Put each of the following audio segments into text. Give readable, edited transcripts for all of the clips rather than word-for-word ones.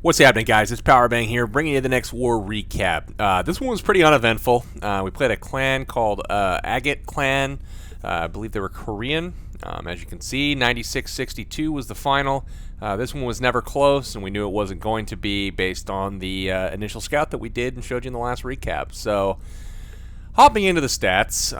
What's happening, guys? It's Powerbang here, bringing you the next war recap. This one was pretty uneventful. We played a clan called Agate Clan. I believe they were Korean. As you can see, 96-62 was the final. This one was never close, and we knew it wasn't going to be based on the initial scout that we did and showed you in the last recap. So, hopping into the stats,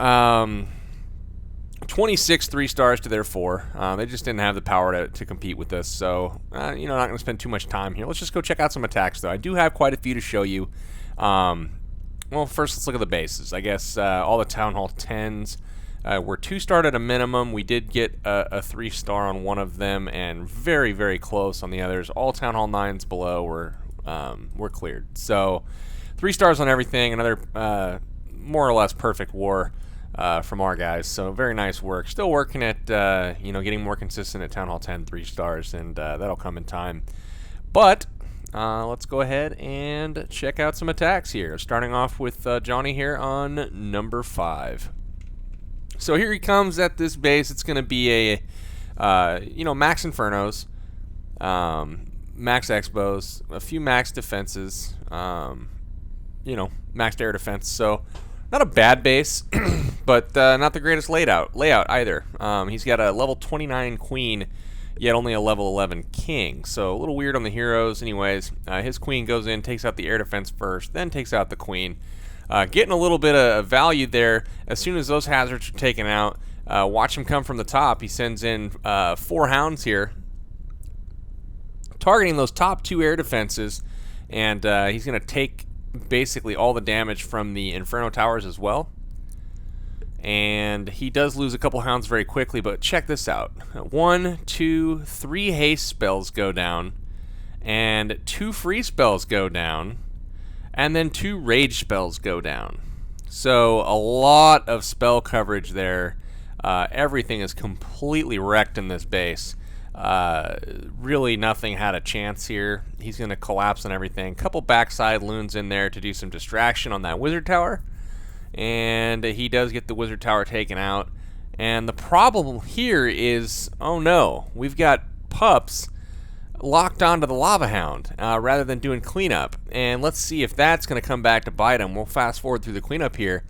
26 3-stars to their 4. They just didn't have the power to compete with us, so not going to spend too much time here. Let's just go check out some attacks, though. I do have quite a few to show you. Well, first let's look at the bases. I guess all the Town Hall 10s were 2-starred at a minimum. We did get a 3-star on one of them, and very, very close on the others. All Town Hall 9s below were cleared. So 3 stars on everything. Another more or less perfect war from our guys, so very nice work. Still working at getting more consistent at Town Hall 10 3 stars, and that'll come in time. But let's go ahead and check out some attacks here. Starting off with Johnny here on number 5. So here he comes at this base. It's going to be a max Infernos, max Expos, a few max defenses, maxed air defense. So not a bad base, but not the greatest layout either. He's got a level 29 queen, yet only a level 11 king. So a little weird on the heroes. Anyways, his queen goes in, takes out the air defense first, then takes out the queen. Getting a little bit of value there. As soon as those hazards are taken out, watch him come from the top. He sends in 4 hounds here, targeting those top 2 air defenses, and he's going to take basically all the damage from the Inferno Towers as well. And he does lose a couple hounds very quickly, but check this out. 1, 2, 3 haste spells go down, and 2 free spells go down, and then 2 rage spells go down. So a lot of spell coverage there. Everything is completely wrecked in this base. Really nothing had a chance here. He's going to collapse on everything. Couple backside loons in there to do some distraction on that wizard tower, and he does get the wizard tower taken out. And the problem here is, oh no, we've got pups locked onto the lava hound rather than doing cleanup. And let's see if that's going to come back to bite him. We'll fast forward through the cleanup here,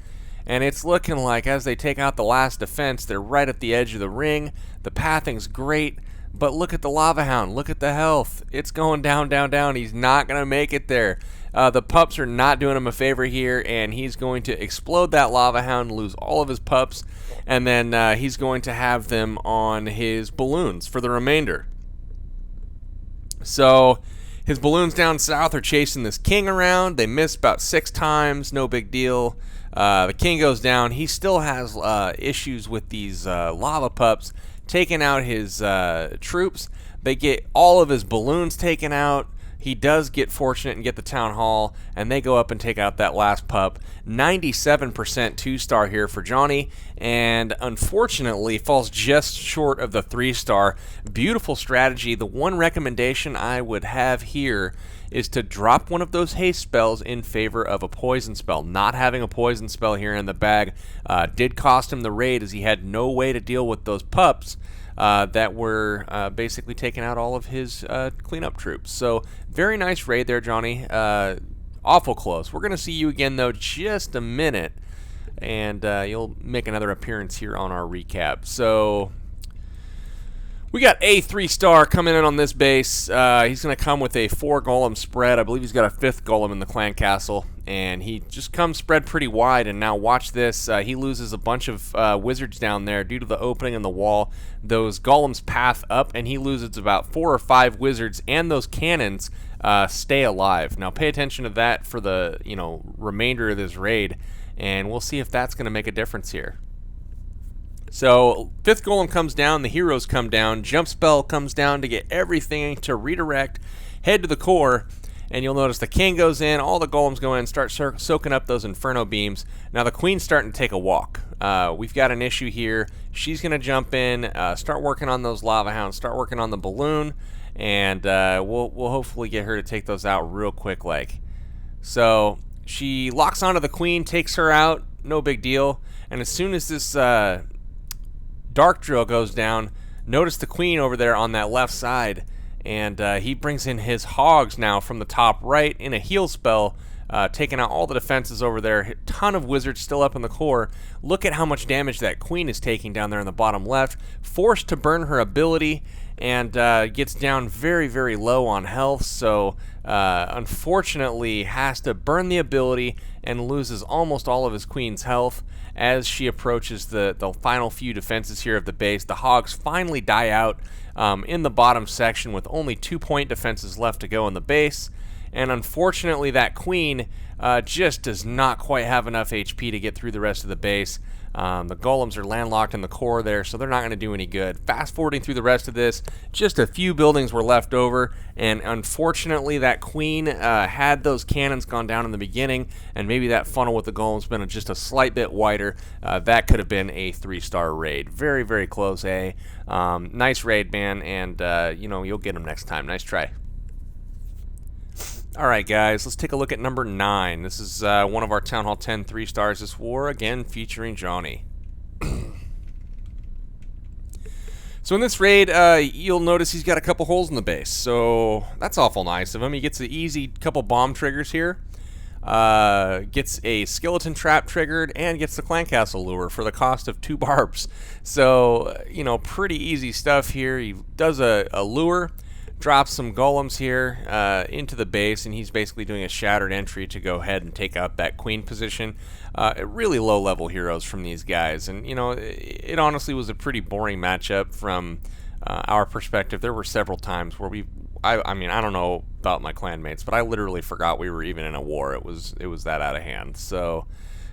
and it's looking like as they take out the last defense, they're right at the edge of the ring. The pathing's great, but look at the lava hound. Look at the health. It's going down, down, down. He's not going to make it there. The pups are not doing him a favor here, and he's going to explode that lava hound, lose all of his pups, and then he's going to have them on his balloons for the remainder. So his balloons down south are chasing this king around. They miss about 6 times. No big deal. The king goes down. He still has issues with these lava pups taking out his troops. They get all of his balloons taken out. He does get fortunate and get the town hall, and they go up and take out that last pup. 97% 2-star here for Johnny, and unfortunately falls just short of the 3-star. Beautiful strategy. The one recommendation I would have here is to drop one of those haste spells in favor of a poison spell. Not having a poison spell here in the bag did cost him the raid, as he had no way to deal with those pups that were basically taking out all of his cleanup troops. So very nice raid there, Johnny. Awful close. We're going to see you again, though, just a minute, and you'll make another appearance here on our recap. So we got a 3-star coming in on this base. He's going to come with a 4 golem spread. I believe he's got a 5th golem in the clan castle, and he just comes spread pretty wide. And now watch this. He loses a bunch of wizards down there due to the opening in the wall. Those golems path up, and he loses about 4 or 5 wizards, and those cannons stay alive. Now pay attention to that for the remainder of this raid, and we'll see if that's going to make a difference here. So 5th golem comes down, the heroes come down, jump spell comes down to get everything to redirect, head to the core, and you'll notice the king goes in, all the golems go in, start soaking up those inferno beams. Now the queen's starting to take a walk. We've got an issue here. She's going to jump in, start working on those lava hounds, start working on the balloon, and we'll hopefully get her to take those out real quick like. So she locks onto the queen, takes her out, no big deal, and as soon as this dark drill goes down, notice the queen over there on that left side and he brings in his hogs now from the top right in a heal spell, taking out all the defenses over there. A ton of wizards still up in the core. Look at how much damage that queen is taking down there in the bottom left. Forced to burn her ability, and gets down very, very low on health, so unfortunately has to burn the ability and loses almost all of his queen's health as she approaches the final few defenses here of the base. The hogs finally die out in the bottom section with only 2-point defenses left to go in the base, and unfortunately that queen just does not quite have enough HP to get through the rest of the base. The golems are landlocked in the core there, so they're not going to do any good. Fast forwarding through the rest of this, just a few buildings were left over, and unfortunately that queen, had those cannons gone down in the beginning, and maybe that funnel with the golems been just a slight bit wider, that could have been a 3-star raid. Very, very close, eh? Nice raid, man, and you'll get them next time. Nice try. Alright guys, let's take a look at number 9. This is one of our Town Hall 10 3 stars this war, again featuring Johnny. So in this raid, you'll notice he's got a couple holes in the base, so that's awful nice of him. He gets an easy couple bomb triggers here, gets a skeleton trap triggered, and gets the clan castle lure for the cost of 2 barbs. So, pretty easy stuff here. He does a lure, drops some golems here into the base, and he's basically doing a shattered entry to go ahead and take out that queen position. Really low level heroes from these guys, and it honestly was a pretty boring matchup from our perspective. There were several times where I mean, I don't know about my clanmates, but I literally forgot we were even in a war. It was that out of hand. So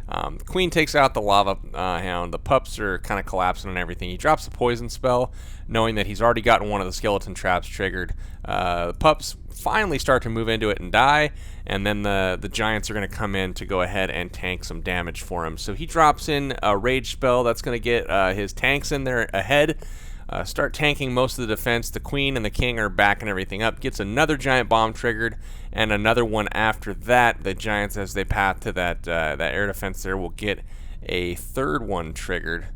the queen takes out the lava hound. The pups are kind of collapsing and everything. He drops a poison spell, knowing that he's already gotten one of the skeleton traps triggered. The pups finally start to move into it and die, and then the giants are going to come in to go ahead and tank some damage for him. So he drops in a rage spell that's going to get his tanks in there ahead. Start tanking most of the defense. The queen and the king are backing everything up. Gets another giant bomb triggered, and another one after that. The giants, as they path to that air defense there, will get a third one triggered,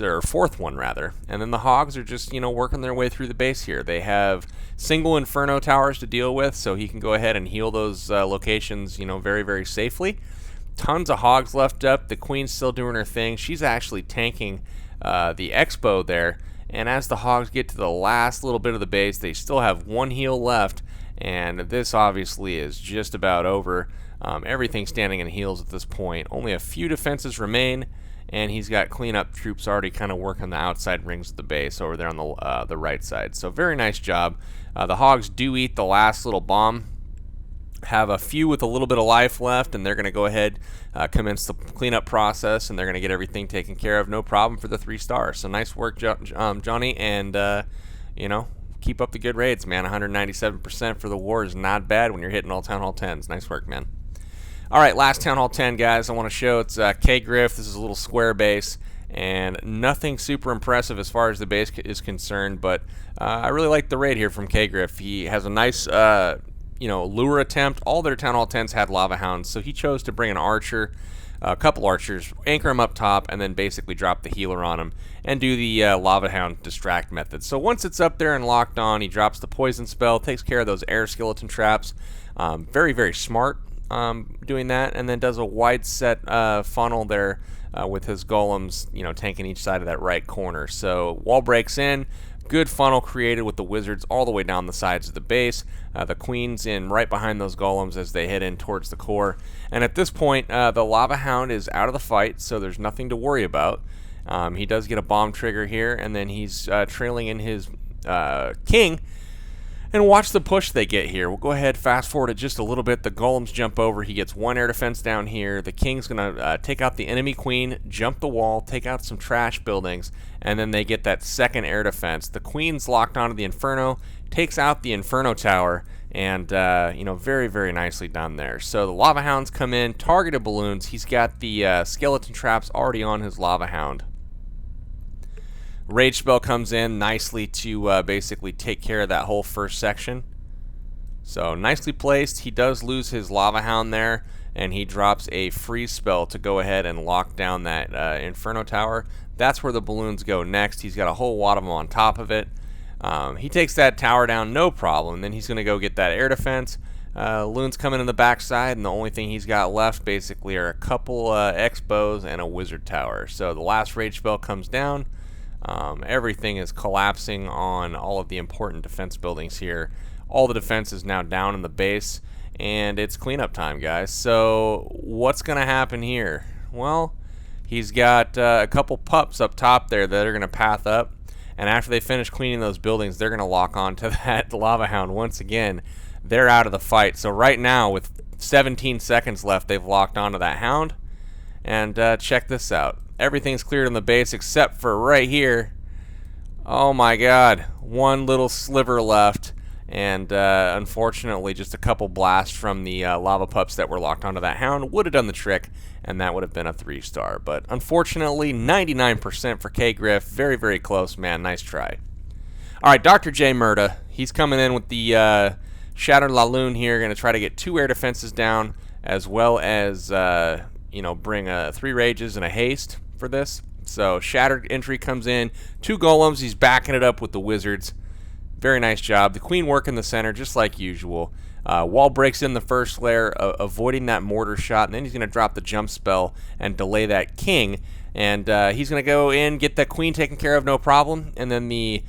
or fourth one rather. And then the hogs are just working their way through the base here. They have single inferno towers to deal with, so he can go ahead and heal those locations very, very safely. Tons of hogs left up. The queen's still doing her thing. She's actually tanking the expo there. And as the hogs get to the last little bit of the base, they still have 1 heal left, and this obviously is just about over. Everything's standing in heals at this point. Only a few defenses remain, and he's got cleanup troops already kind of working the outside rings of the base over there on the right side. So very nice job. The hogs do eat the last little bomb, have a few with a little bit of life left, and they're going to go ahead, commence the cleanup process, and they're going to get everything taken care of, no problem, for the 3 stars. So nice work, Johnny, and keep up the good raids, man. 197% for the war is not bad when you're hitting all Town Hall 10s. Nice work, man. All right, last Town Hall 10, guys. I want to show it's K-Griff. This is a little square base, and nothing super impressive as far as the base is concerned, but I really like the raid here from K-Griff. He has a nice lure attempt. All their Town Hall 10s had lava hounds, so he chose to bring an archer, a couple archers, anchor him up top, and then basically drop the healer on him and do the lava hound distract method. So once it's up there and locked on, he drops the poison spell, takes care of those air skeleton traps. Very, very smart doing that, and then does a wide set funnel there with his golems, tanking each side of that right corner. So wall breaks in. Good funnel created with the wizards all the way down the sides of the base. The queen's in right behind those golems as they head in towards the core. And at this point, the lava hound is out of the fight, so there's nothing to worry about. He does get a bomb trigger here, and then he's trailing in his king. And watch the push they get here. We'll go ahead, fast forward it just a little bit. The golems jump over. He gets 1 air defense down here. The king's going to take out the enemy queen, jump the wall, take out some trash buildings, and then they get that 2nd air defense. The queen's locked onto the inferno, takes out the inferno tower, and very, very nicely done there. So the lava hounds come in, targeted balloons. He's got the skeleton traps already on his lava hound. Rage spell comes in nicely to basically take care of that whole first section. So nicely placed. He does lose his lava hound there, and he drops a freeze spell to go ahead and lock down that inferno tower. That's where the balloons go next. He's got a whole wad of them on top of it. He takes that tower down, no problem. Then he's going to go get that air defense. Loon's coming in the backside, and the only thing he's got left basically are a couple X-bows and a wizard tower. So the last rage spell comes down. Everything is collapsing on all of the important defense buildings here. All the defense is now down in the base, and it's cleanup time, guys. So what's going to happen here? Well, he's got a couple pups up top there that are going to path up, and after they finish cleaning those buildings, they're going to lock onto that lava hound once again. They're out of the fight. So right now, with 17 seconds left, they've locked onto that hound. And check this out. Everything's cleared on the base except for right here. Oh my god. One little sliver left. And unfortunately, just a couple blasts from the lava pups that were locked onto that hound would have done the trick. And that would have been a 3-star. But unfortunately, 99% for K-Griff. Very, very close, man. Nice try. Alright, Dr. J. Murda. He's coming in with the Shattered Laloon here. Going to try to get 2 air defenses down, as well as, bring 3 rages and a haste for this. So Shattered entry comes in. 2 golems. He's backing it up with the wizards. Very nice job. The queen work in the center, just like usual. Wall breaks in the first layer, avoiding that mortar shot, and then he's going to drop the jump spell and delay that king. And he's going to go in, get that queen taken care of, no problem. And then the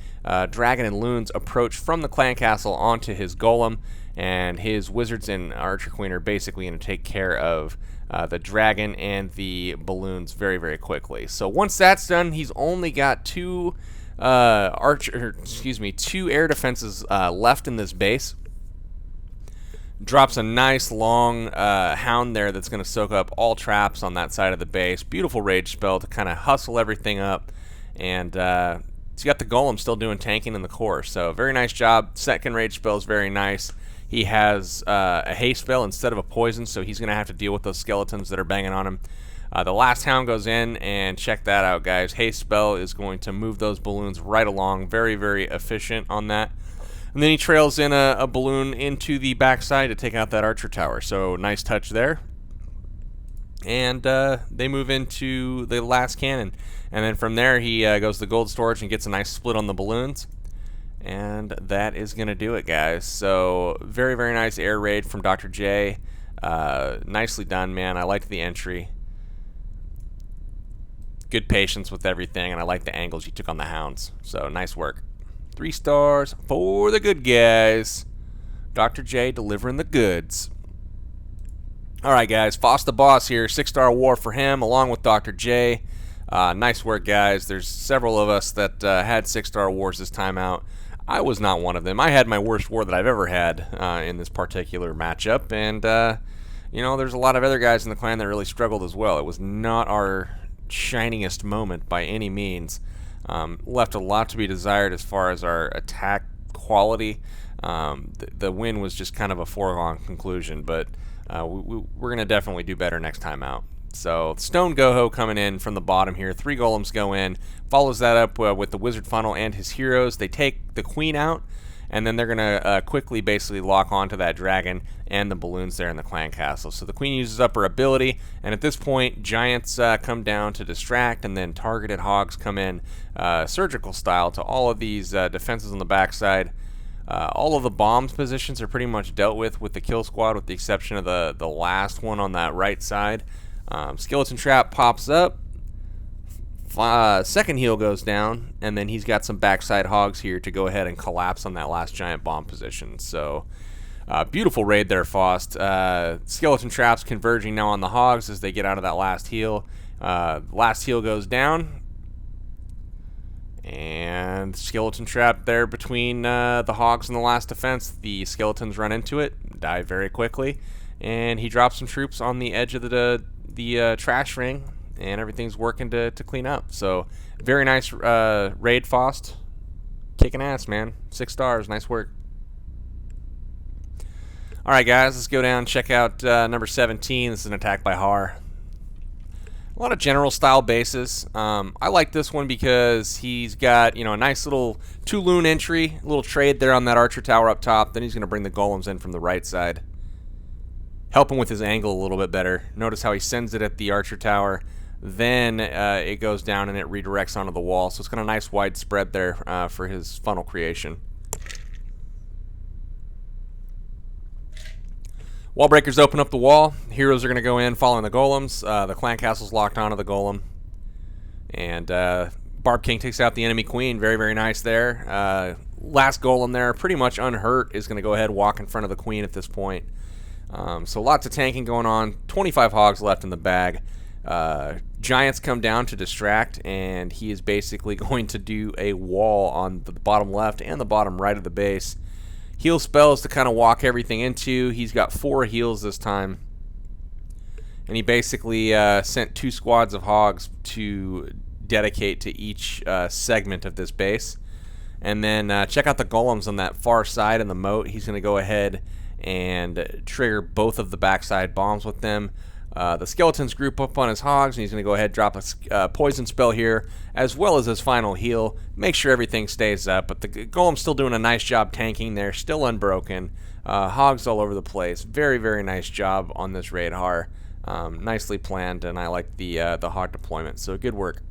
dragon and loons approach from the clan castle onto his golem, and his wizards and archer queen are basically going to take care of the dragon and the balloons very, very quickly. So once that's done, he's only got 2 air defenses left in this base. Drops a nice long hound there that's going to soak up all traps on that side of the base. Beautiful rage spell to kind of hustle everything up. And he's got the golem still doing tanking in the core. So very nice job. Second rage spell is very nice. He has a haste spell instead of a poison, so he's going to have to deal with those skeletons that are banging on him. The last hound goes in, and check that out, guys. Haste spell is going to move those balloons right along. Very, very efficient on that. And then he trails in a balloon into the backside to take out that archer tower. So nice touch there. And they move into the last cannon. And then from there he goes to the gold storage and gets a nice split on the balloons. And that is going to do it, guys. So very, very nice air raid from Dr. J. Nicely done, man. I liked the entry. Good patience with everything, and I like the angles you took on the hounds. So nice work. 3 stars for the good guys. Dr. J delivering the goods. Alright, guys. Foss the Boss here. 6-star war for him, along with Dr. J. Nice work, guys. There's several of us that had 6-star wars this time out. I was not one of them. I had my worst war that I've ever had in this particular matchup. And, there's a lot of other guys in the clan that really struggled as well. It was not our shiningest moment by any means. Left a lot to be desired as far as our attack quality. The win was just kind of a foregone conclusion, but we're going to definitely do better next time out. So Stone Goho coming in from the bottom here. 3 golems go in. Follows that up with the wizard funnel and his heroes. They take the queen out, and then they're going to quickly basically lock onto that dragon and the balloons there in the clan castle. So the queen uses up her ability, and at this point, giants come down to distract, and then targeted hogs come in surgical style to all of these defenses on the backside. All of the bombs positions are pretty much dealt with the kill squad, with the exception of the last one on that right side. Skeleton trap pops up. Second heal goes down, and then he's got some backside hogs here to go ahead and collapse on that last giant bomb position. So beautiful raid there, Faust. Skeleton traps converging now on the hogs as they get out of that last heal. Last heal goes down, and skeleton trap there between the hogs and the last defense. The skeletons run into it, die very quickly, and he drops some troops on the edge of the trash ring, and everything's working to clean up. So very nice raid, Faust. Kicking ass, man. 6 stars. Nice work. Alright, guys, let's go down and check out number 17. This is an attack by Har. A lot of general style bases. I like this one because he's got, a nice little 2 loon entry, a little trade there on that archer tower up top. Then he's going to bring the golems in from the right side. Help him with his angle a little bit better. Notice how he sends it at the archer tower. then it goes down and it redirects onto the wall. So it's got a nice wide spread there for his funnel creation. Wall breakers open up the wall. Heroes are going to go in following the golems. The clan castle's locked onto the golem. And Barb King takes out the enemy queen. Very, very nice there. Last golem there, pretty much unhurt, is going to go ahead and walk in front of the queen at this point. So lots of tanking going on. 25 hogs left in the bag. Giants come down to distract, and he is basically going to do a wall on the bottom left and the bottom right of the base. Heal spells to kind of walk everything into. He's got 4 heals this time. And he basically sent 2 squads of hogs to dedicate to each segment of this base. And then check out the golems on that far side in the moat. He's going to go ahead and trigger both of the backside bombs with them. The skeletons group up on his hogs, and he's going to go ahead and drop a poison spell here, as well as his final heal. Make sure everything stays up, but the golem's still doing a nice job tanking there, still unbroken. Hogs all over the place. Very, very nice job on this raid, Har. Nicely planned, and I like the hog deployment, so good work.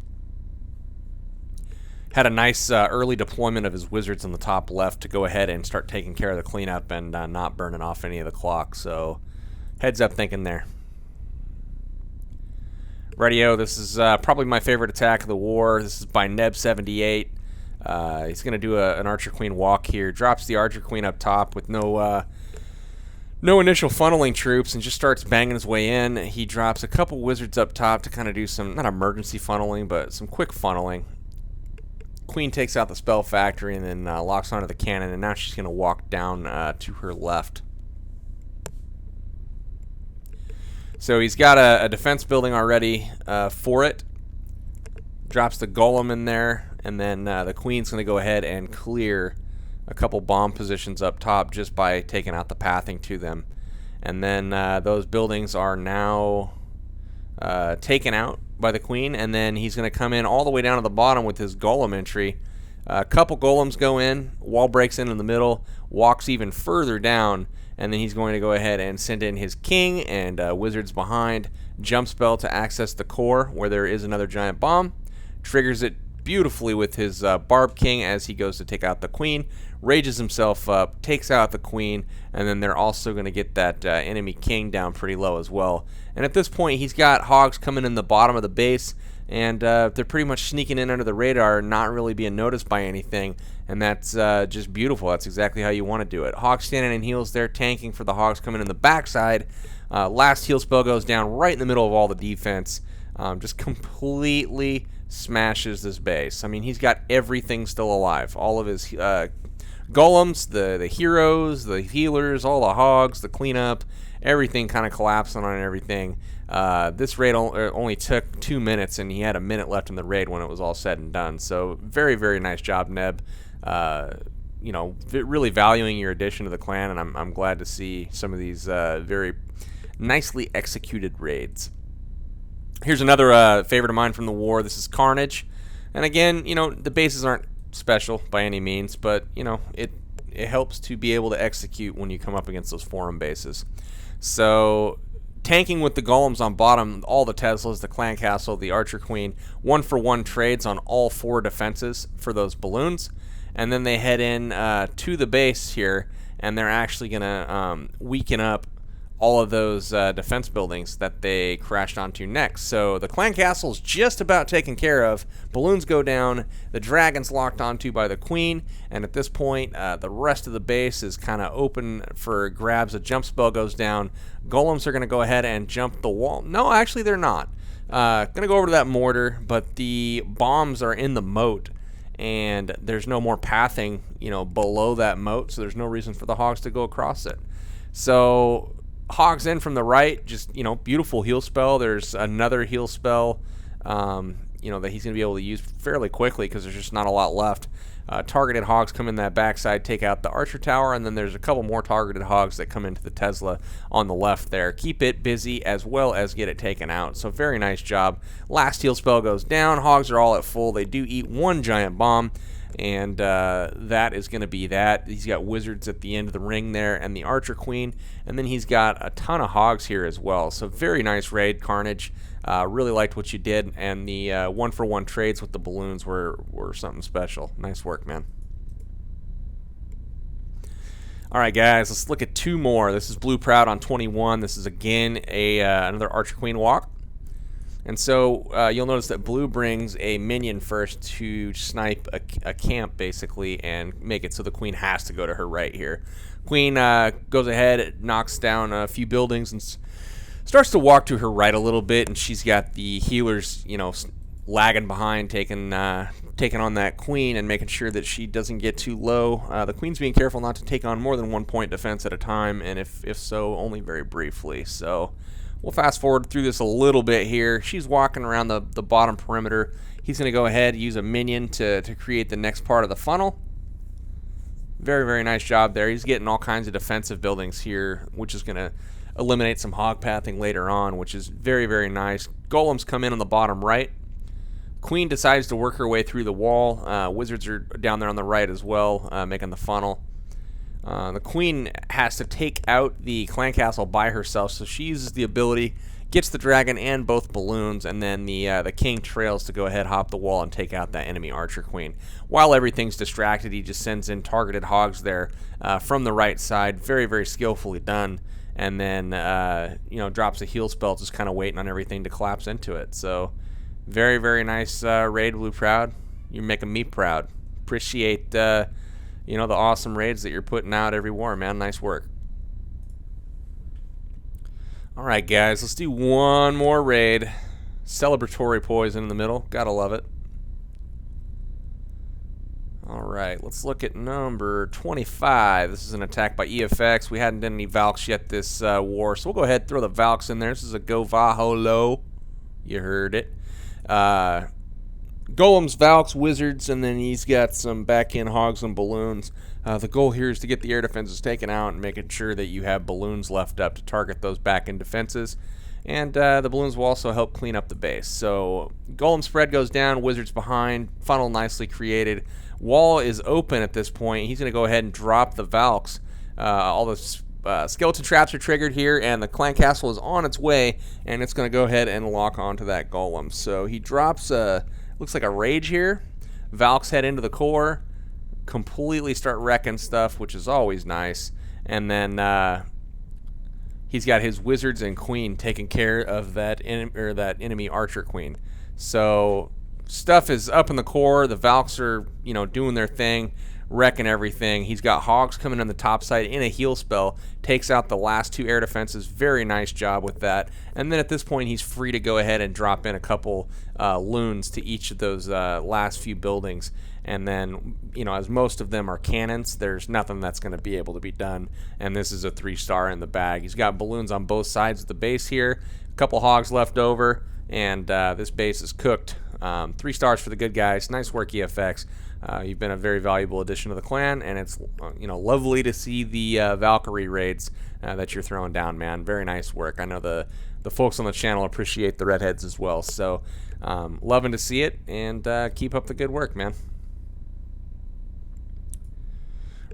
Had a nice early deployment of his wizards on the top left to go ahead and start taking care of the cleanup and not burning off any of the clock, so heads up thinking there. Radio, this is probably my favorite attack of the war. This is by Neb78. He's going to do an Archer Queen walk here. Drops the Archer Queen up top with no initial funneling troops and just starts banging his way in. He drops a couple wizards up top to kind of do some, not emergency funneling, but some quick funneling. Queen takes out the spell factory and then locks onto the cannon, and now she's going to walk down to her left. So he's got a defense building already for it. Drops the golem in there, and then the queen's going to go ahead and clear a couple bomb positions up top just by taking out the pathing to them. And then those buildings are now taken out by the queen, and then he's going to come in all the way down to the bottom with his golem entry. A couple golems go in, wall breaks in the middle, walks even further down, and then he's going to go ahead and send in his king and wizards behind. Jump spell to access the core where there is another giant bomb. Triggers it beautifully with his Barb King as he goes to take out the queen. Rages himself up, takes out the queen, and then they're also going to get that enemy king down pretty low as well. And at this point, he's got hogs coming in the bottom of the base, and they're pretty much sneaking in under the radar, not really being noticed by anything. And that's just beautiful. That's exactly how you want to do it. Hogs standing in heals there, tanking for the hogs coming in the backside. Last heal spell goes down right in the middle of all the defense. Just completely smashes this base. I mean, he's got everything still alive. All of his golems, the heroes, the healers, all the hogs, the cleanup, everything kind of collapsing on everything. This raid only took 2 minutes, and he had a minute left in the raid when it was all said and done. So very, very nice job, Neb. You know, really valuing your addition to the clan, and I'm glad to see some of these very nicely executed raids. Here's another favorite of mine from the war. This is Carnage, and again, you know, the bases aren't special by any means, but you know, it helps to be able to execute when you come up against those forum bases. So tanking with the golems on bottom, all the Teslas, the clan castle, the Archer Queen, 1-for-1 trades on all 4 defenses for those balloons. And then they head in to the base here, and they're actually going to weaken up all of those defense buildings that they crashed onto next. So the clan castle is just about taken care of. Balloons go down, the dragon's locked onto by the queen, and at this point the rest of the base is kind of open for grabs. A jump spell goes down. Golems are going to go ahead and jump the wall. No, actually they're not. Going to go over to that mortar, but the bombs are in the moat, and there's no more pathing, you know, below that moat, so there's no reason for the hogs to go across it. So hogs in from the right, just, you know, beautiful heal spell. There's another heal spell, you know, that he's going to be able to use fairly quickly because there's just not a lot left. Targeted hogs come in that backside, take out the archer tower, and then there's a couple more targeted hogs that come into the Tesla on the left there. Keep it busy as well as get it taken out. So very nice job. Last heal spell goes down. Hogs are all at full. They do eat 1 giant bomb. And that is going to be that. He's got wizards at the end of the ring there and the archer queen. And then he's got a ton of hogs here as well. So very nice raid, Carnage. Really liked what you did. And the 1-for-1 trades with the balloons were something special. Nice work, man. All right, guys, let's look at 2 more. This is Blue Proud on 21. This is, again, another archer queen walk. And so you'll notice that Blue brings a minion first to snipe a camp, basically, and make it so the queen has to go to her right here. Queen goes ahead, knocks down a few buildings, and starts to walk to her right a little bit, and she's got the healers, you know, lagging behind, taking on that queen and making sure that she doesn't get too low. The queen's being careful not to take on more than 1 point defense at a time, and if so, only very briefly. So we'll fast forward through this a little bit here. She's walking around the bottom perimeter. He's going to go ahead and use a minion to create the next part of the funnel. Very, very nice job there. He's getting all kinds of defensive buildings here, which is going to eliminate some hog pathing later on, which is very, very nice. Golems come in on the bottom right. Queen decides to work her way through the wall. Wizards are down there on the right as well, making the funnel. The queen has to take out the clan castle by herself, so she uses the ability, gets the dragon and both balloons, and then the king trails to go ahead, hop the wall, and take out that enemy archer queen. While everything's distracted, he just sends in targeted hogs there from the right side. Very, very skillfully done. And then, drops a heal spell, just kind of waiting on everything to collapse into it. So very, very nice raid, Blue Proud. You're making me proud. Appreciate the awesome raids that you're putting out every war, man. Nice work. All right, guys, let's do one more raid. Celebratory poison in the middle. Gotta love it. All right, let's look at number 25. This is an attack by EFX. We hadn't done any Valks yet this war, so we'll go ahead and throw the Valks in there. This is a Go Vaholo. You heard it. Golems, Valks, Wizards, and then he's got some back-end hogs and balloons. The goal here is to get the air defenses taken out and making sure that you have balloons left up to target those back-end defenses. And the balloons will also help clean up the base. So Golem spread goes down, Wizards behind, funnel nicely created. Wall is open at this point. He's going to go ahead and drop the Valks. All the skeleton traps are triggered here, and the clan castle is on its way, and it's going to go ahead and lock onto that golem. So he drops looks like a rage here. Valks head into the core, completely start wrecking stuff, which is always nice. And then he's got his wizards and queen taking care of that enemy archer queen. So stuff is up in the core. The Valks are, doing their thing, wrecking everything. He's got hogs coming on the top side in a heal spell, takes out the last 2 air defenses. Very nice job with that. And then at this point, he's free to go ahead and drop in a couple loons to each of those last few buildings. And then, as most of them are cannons, there's nothing that's going to be able to be done. And this is a 3-star in the bag. He's got balloons on both sides of the base here, a couple hogs left over, and this base is cooked. 3 stars for the good guys. Nice work, EFX. You've been a very valuable addition to the clan, and it's lovely to see the Valkyrie raids that you're throwing down, man. Very nice work. I know the folks on the channel appreciate the redheads as well. So loving to see it, and keep up the good work, man.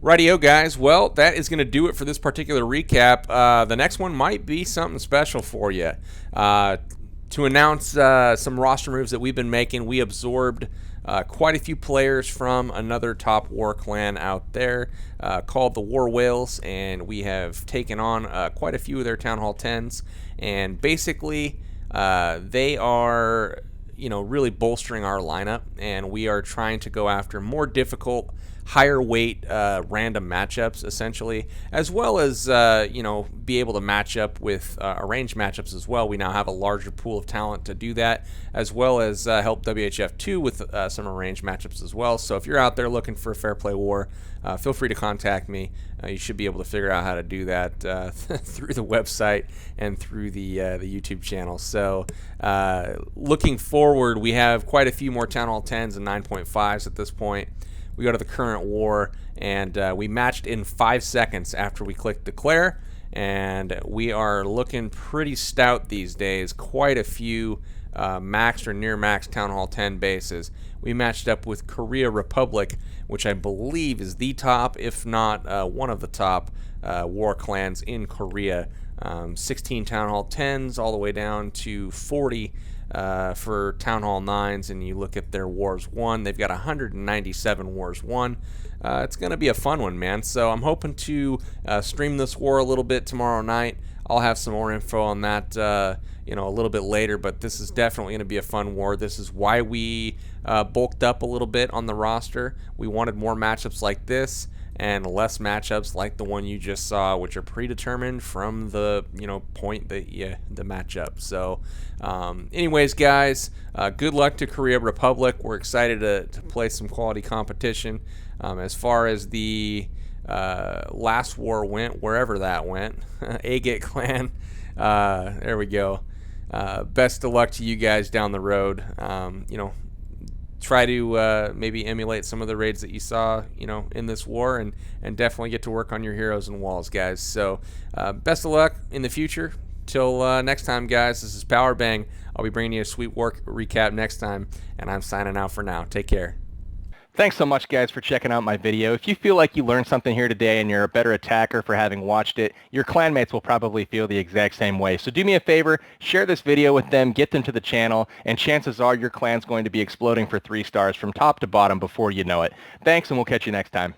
Rightio, guys. Well, that is going to do it for this particular recap. The next one might be something special for you. To announce some roster moves that we've been making, we absorbed quite a few players from another top war clan out there called the War Whales, and we have taken on quite a few of their Town Hall 10s, and basically they are really bolstering our lineup, and we are trying to go after more difficult, higher weight random matchups, essentially, as well as be able to match up with arranged matchups as well. We now have a larger pool of talent to do that, as well as help WHF2 with some arranged matchups as well. So if you're out there looking for a fair play war, feel free to contact me. You should be able to figure out how to do that through the website and through the YouTube channel. So looking forward, we have quite a few more Town Hall 10s and 9.5s at this point. We go to the current war, and we matched in 5 seconds after we clicked declare, and we are looking pretty stout these days. Quite a few maxed or near max Town Hall 10 bases. We matched up with Korea Republic, which I believe is the top, if not one of the top war clans in Korea. 16 Town Hall 10s all the way down to 40 for Town Hall 9s, and you look at their Wars 1, they've got 197 Wars 1. It's going to be a fun one, man. So I'm hoping to stream this war a little bit tomorrow night. I'll have some more info on that a little bit later, but this is definitely going to be a fun war. This is why we bulked up a little bit on the roster. We wanted more matchups like this and less matchups like the one you just saw, which are predetermined from the point that the matchup. So anyways, guys, good luck to Korea Republic. We're excited to play some quality competition. As far as the last war went, wherever that went, Agate clan, there we go. Best of luck to you guys down the road. Try to maybe emulate some of the raids that you saw, in this war, and definitely get to work on your heroes and walls, guys. So best of luck in the future. Till next time, guys, this is Powerbang. I'll be bringing you a sweet war recap next time, and I'm signing out for now. Take care. Thanks so much, guys, for checking out my video. If you feel like you learned something here today and you're a better attacker for having watched it, your clanmates will probably feel the exact same way. So do me a favor, share this video with them, get them to the channel, and chances are your clan's going to be exploding for 3 stars from top to bottom before you know it. Thanks, and we'll catch you next time.